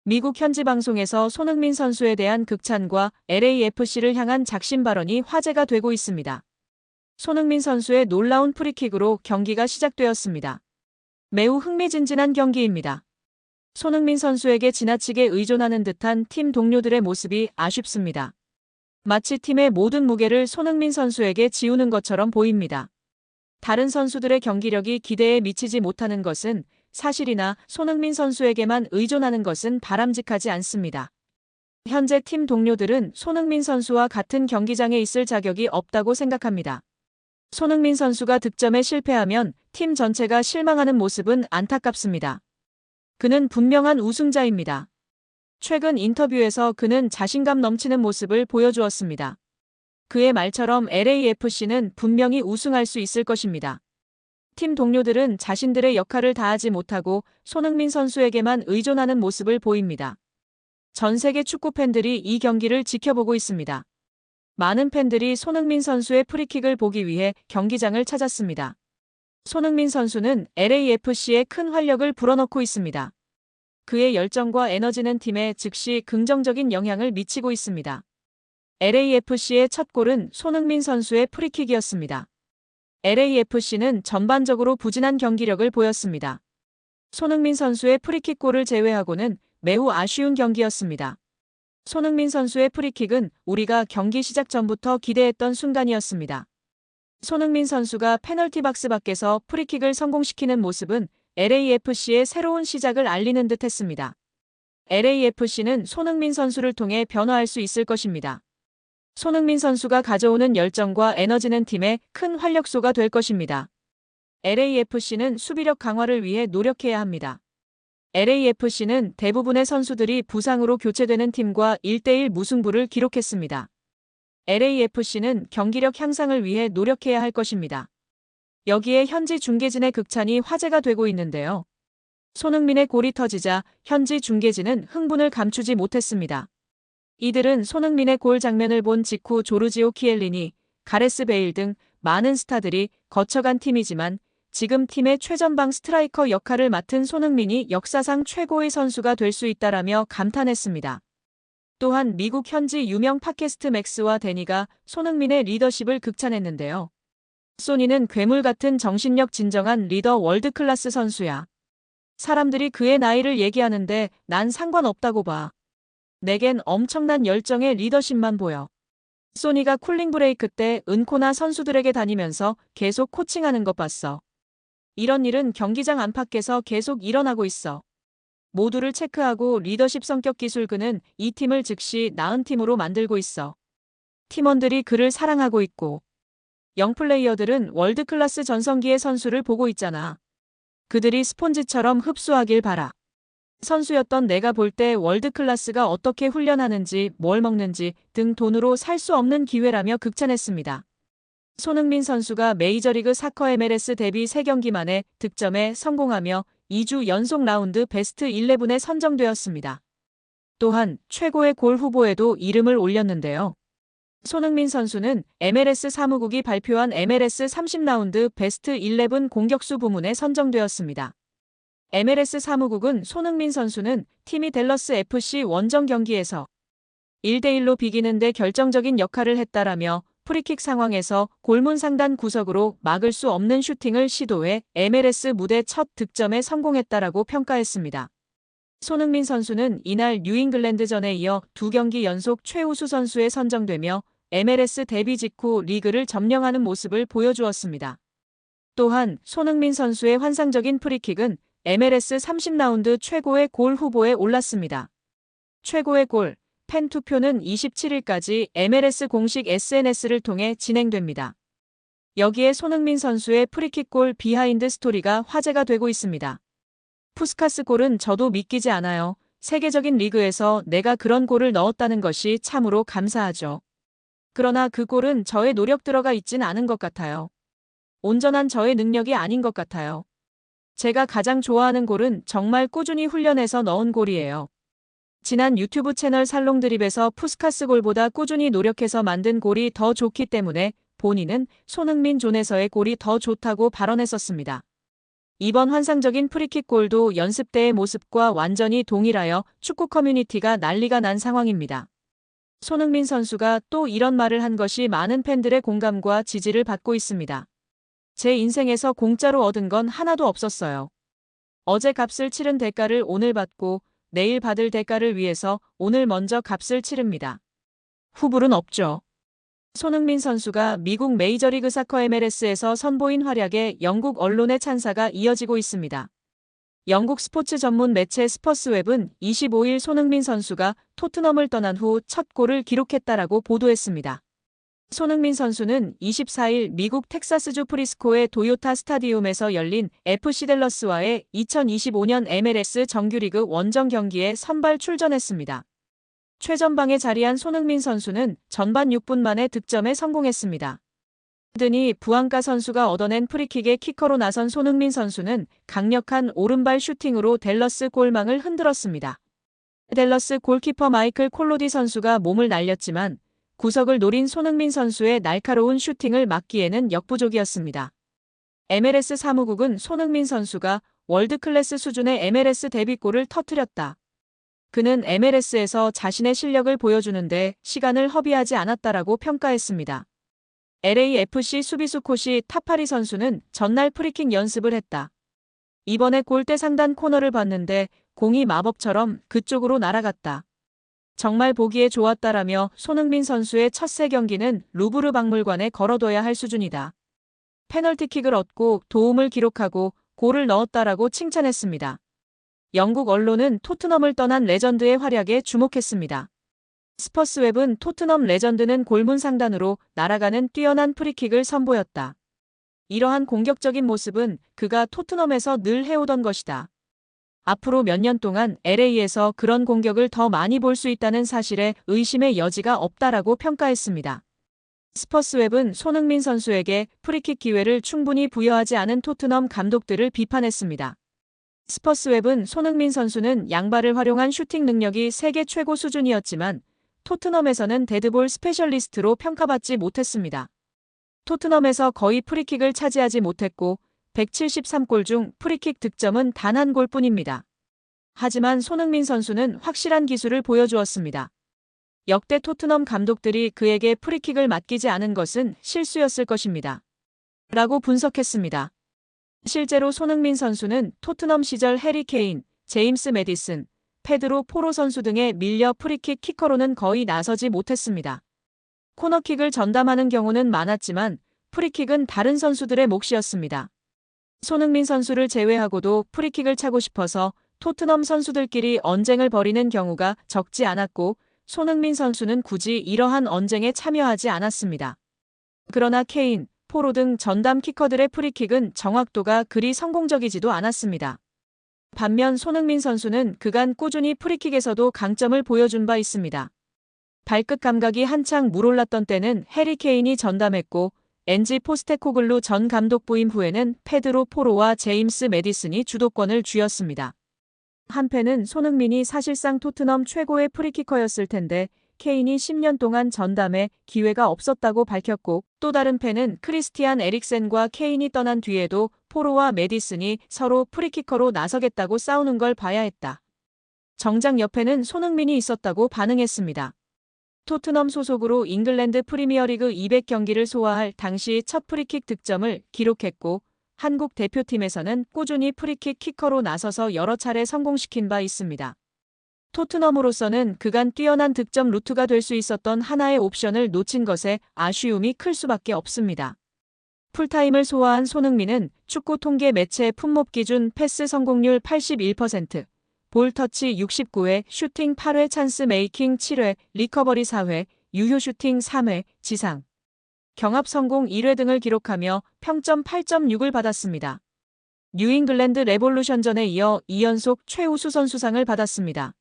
미국 현지 방송에서 손흥민 선수에 대한 극찬과 LAFC를 향한 작심 발언이 화제가 되고 있습니다. 손흥민 선수의 놀라운 프리킥으로 경기가 시작되었습니다. 매우 흥미진진한 경기입니다. 손흥민 선수에게 지나치게 의존하는 듯한 팀 동료들의 모습이 아쉽습니다. 마치 팀의 모든 무게를 손흥민 선수에게 지우는 것처럼 보입니다. 다른 선수들의 경기력이 기대에 미치지 못하는 것은 사실이나 손흥민 선수에게만 의존하는 것은 바람직하지 않습니다. 현재 팀 동료들은 손흥민 선수와 같은 경기장에 있을 자격이 없다고 생각합니다. 손흥민 선수가 득점에 실패하면 팀 전체가 실망하는 모습은 안타깝습니다. 그는 분명한 우승자입니다. 최근 인터뷰에서 그는 자신감 넘치는 모습을 보여주었습니다. 그의 말처럼 LAFC는 분명히 우승할 수 있을 것입니다. 팀 동료들은 자신들의 역할을 다하지 못하고 손흥민 선수에게만 의존하는 모습을 보입니다. 전 세계 축구 팬들이 이 경기를 지켜보고 있습니다. 많은 팬들이 손흥민 선수의 프리킥을 보기 위해 경기장을 찾았습니다. 손흥민 선수는 LAFC에 큰 활력을 불어넣고 있습니다. 그의 열정과 에너지는 팀에 즉시 긍정적인 영향을 미치고 있습니다. LAFC의 첫 골은 손흥민 선수의 프리킥이었습니다. LAFC는 전반적으로 부진한 경기력을 보였습니다. 손흥민 선수의 프리킥골을 제외하고는 매우 아쉬운 경기였습니다. 손흥민 선수의 프리킥은 우리가 경기 시작 전부터 기대했던 순간이었습니다. 손흥민 선수가 페널티 박스 밖에서 프리킥을 성공시키는 모습은 LAFC의 새로운 시작을 알리는 듯 했습니다. LAFC는 손흥민 선수를 통해 변화할 수 있을 것입니다. 손흥민 선수가 가져오는 열정과 에너지는 팀의 큰 활력소가 될 것입니다. LAFC는 수비력 강화를 위해 노력해야 합니다. LAFC는 대부분의 선수들이 부상으로 교체되는 팀과 1대1 무승부를 기록했습니다. LAFC는 경기력 향상을 위해 노력해야 할 것입니다. 여기에 현지 중계진의 극찬이 화제가 되고 있는데요. 손흥민의 골이 터지자 현지 중계진은 흥분을 감추지 못했습니다. 이들은 손흥민의 골 장면을 본 직후 조르지오 키엘리니, 가레스 베일 등 많은 스타들이 거쳐간 팀이지만 지금 팀의 최전방 스트라이커 역할을 맡은 손흥민이 역사상 최고의 선수가 될 수 있다라며 감탄했습니다. 또한 미국 현지 유명 팟캐스트 맥스와 데니가 손흥민의 리더십을 극찬했는데요. 소니는 괴물 같은 정신력 진정한 리더 월드클래스 선수야. 사람들이 그의 나이를 얘기하는데 난 상관없다고 봐. 내겐 엄청난 열정의 리더십만 보여. 소니가 쿨링 브레이크 때 은코나 선수들에게 다니면서 계속 코칭하는 것 봤어. 이런 일은 경기장 안팎에서 계속 일어나고 있어. 모두를 체크하고 리더십 성격 기술 그는 이 팀을 즉시 나은 팀으로 만들고 있어. 팀원들이 그를 사랑하고 있고. 영플레이어들은 월드클래스 전성기의 선수를 보고 있잖아. 그들이 스폰지처럼 흡수하길 바라. 선수였던 내가 볼 때 월드클래스가 어떻게 훈련하는지 뭘 먹는지 등 돈으로 살 수 없는 기회라며 극찬했습니다. 손흥민 선수가 메이저리그 사커 MLS 데뷔 3경기 만에 득점에 성공하며 2주 연속 라운드 베스트 11에 선정되었습니다. 또한 최고의 골 후보에도 이름을 올렸는데요. 손흥민 선수는 MLS 사무국이 발표한 MLS 30라운드 베스트 11 공격수 부문에 선정되었습니다. MLS 사무국은 손흥민 선수는 팀이 댈러스 FC 원정 경기에서 1대1로 비기는데 결정적인 역할을 했다라며 프리킥 상황에서 골문 상단 구석으로 막을 수 없는 슈팅을 시도해 MLS 무대 첫 득점에 성공했다라고 평가했습니다. 손흥민 선수는 이날 뉴잉글랜드전에 이어 2경기 연속 최우수 선수에 선정되며 MLS 데뷔 직후 리그를 점령하는 모습을 보여주었습니다. 또한 손흥민 선수의 환상적인 프리킥은 MLS 30라운드 최고의 골 후보에 올랐습니다. 최고의 골, 팬 투표는 27일까지 MLS 공식 SNS를 통해 진행됩니다. 여기에 손흥민 선수의 프리킥골 비하인드 스토리가 화제가 되고 있습니다. 푸스카스 골은 저도 믿기지 않아요. 세계적인 리그에서 내가 그런 골을 넣었다는 것이 참으로 감사하죠. 그러나 그 골은 저의 노력 들어가 있진 않은 것 같아요. 온전한 저의 능력이 아닌 것 같아요. 제가 가장 좋아하는 골은 정말 꾸준히 훈련해서 넣은 골이에요. 지난 유튜브 채널 살롱드립에서 푸스카스 골보다 꾸준히 노력해서 만든 골이 더 좋기 때문에 본인은 손흥민 존에서의 골이 더 좋다고 발언했었습니다. 이번 환상적인 프리킥 골도 연습 때의 모습과 완전히 동일하여 축구 커뮤니티가 난리가 난 상황입니다. 손흥민 선수가 또 이런 말을 한 것이 많은 팬들의 공감과 지지를 받고 있습니다. 제 인생에서 공짜로 얻은 건 하나도 없었어요. 어제 값을 치른 대가를 오늘 받고 내일 받을 대가를 위해서 오늘 먼저 값을 치릅니다. 후불은 없죠. 손흥민 선수가 미국 메이저리그 사커 MLS에서 선보인 활약에 영국 언론의 찬사가 이어지고 있습니다. 영국 스포츠 전문 매체 스퍼스웹은 25일 손흥민 선수가 토트넘을 떠난 후 첫 골을 기록했다라고 보도했습니다. 손흥민 선수는 24일 미국 텍사스주 프리스코의 도요타 스타디움에서 열린 FC 댈러스와의 2025년 MLS 정규리그 원정 경기에 선발 출전했습니다. 최전방에 자리한 손흥민 선수는 전반 6분 만에 득점에 성공했습니다. 드니 부앙가 선수가 얻어낸 프리킥에 키커로 나선 손흥민 선수는 강력한 오른발 슈팅으로 댈러스 골망을 흔들었습니다. 댈러스 골키퍼 마이클 콜로디 선수가 몸을 날렸지만 구석을 노린 손흥민 선수의 날카로운 슈팅을 막기에는 역부족이었습니다. MLS 사무국은 손흥민 선수가 월드클래스 수준의 MLS 데뷔골을 터뜨렸다. 그는 MLS에서 자신의 실력을 보여주는데 시간을 허비하지 않았다라고 평가했습니다. LAFC 수비수 코시 타파리 선수는 전날 프리킥 연습을 했다. 이번에 골대 상단 코너를 봤는데 공이 마법처럼 그쪽으로 날아갔다. 정말 보기에 좋았다라며 손흥민 선수의 첫 세 경기는 루브르 박물관에 걸어둬야 할 수준이다. 페널티킥을 얻고 도움을 기록하고 골을 넣었다라고 칭찬했습니다. 영국 언론은 토트넘을 떠난 레전드의 활약에 주목했습니다. 스퍼스웹은 토트넘 레전드는 골문 상단으로 날아가는 뛰어난 프리킥을 선보였다. 이러한 공격적인 모습은 그가 토트넘에서 늘 해오던 것이다. 앞으로 몇 년 동안 LA에서 그런 공격을 더 많이 볼 수 있다는 사실에 의심의 여지가 없다라고 평가했습니다. 스퍼스웹은 손흥민 선수에게 프리킥 기회를 충분히 부여하지 않은 토트넘 감독들을 비판했습니다. 스퍼스웹은 손흥민 선수는 양발을 활용한 슈팅 능력이 세계 최고 수준이었지만 토트넘에서는 데드볼 스페셜리스트로 평가받지 못했습니다. 토트넘에서 거의 프리킥을 차지하지 못했고 173골 중 프리킥 득점은 단 한 골뿐입니다. 하지만 손흥민 선수는 확실한 기술을 보여주었습니다. 역대 토트넘 감독들이 그에게 프리킥을 맡기지 않은 것은 실수였을 것입니다. 라고 분석했습니다. 실제로 손흥민 선수는 토트넘 시절 해리 케인, 제임스 매디슨, 페드로 포로 선수 등에 밀려 프리킥 키커로는 거의 나서지 못했습니다. 코너킥을 전담하는 경우는 많았지만 프리킥은 다른 선수들의 몫이었습니다. 손흥민 선수를 제외하고도 프리킥을 차고 싶어서 토트넘 선수들끼리 언쟁을 벌이는 경우가 적지 않았고 손흥민 선수는 굳이 이러한 언쟁에 참여하지 않았습니다. 그러나 케인, 포로 등 전담 키커들의 프리킥은 정확도가 그리 성공적이지도 않았습니다. 반면 손흥민 선수는 그간 꾸준히 프리킥에서도 강점을 보여준 바 있습니다. 발끝 감각이 한창 물올랐던 때는 해리 케인이 전담했고 엔지 포스테코글루 전 감독 부임 후에는 페드로 포로와 제임스 매디슨이 주도권을 쥐었습니다. 한편은 손흥민이 사실상 토트넘 최고의 프리키커였을 텐데 케인이 10년 동안 전담해 기회가 없었다고 밝혔고 또 다른 팬은 크리스티안 에릭센과 케인이 떠난 뒤에도 포로와 매디슨이 서로 프리키커로 나서겠다고 싸우는 걸 봐야 했다. 정작 옆에는 손흥민이 있었다고 반응했습니다. 토트넘 소속으로 잉글랜드 프리미어리그 200경기를 소화할 당시 첫 프리킥 득점을 기록했고 한국 대표팀에서는 꾸준히 프리킥 키커로 나서서 여러 차례 성공시킨 바 있습니다. 토트넘으로서는 그간 뛰어난 득점 루트가 될 수 있었던 하나의 옵션을 놓친 것에 아쉬움이 클 수밖에 없습니다. 풀타임을 소화한 손흥민은 축구 통계 매체 품목 기준 패스 성공률 81%, 볼 터치 69회, 슈팅 8회, 찬스 메이킹 7회, 리커버리 4회, 유효 슈팅 3회, 지상, 경합 성공 1회 등을 기록하며 평점 8.6을 받았습니다. 뉴잉글랜드 레볼루션전에 이어 2연속 최우수 선수상을 받았습니다.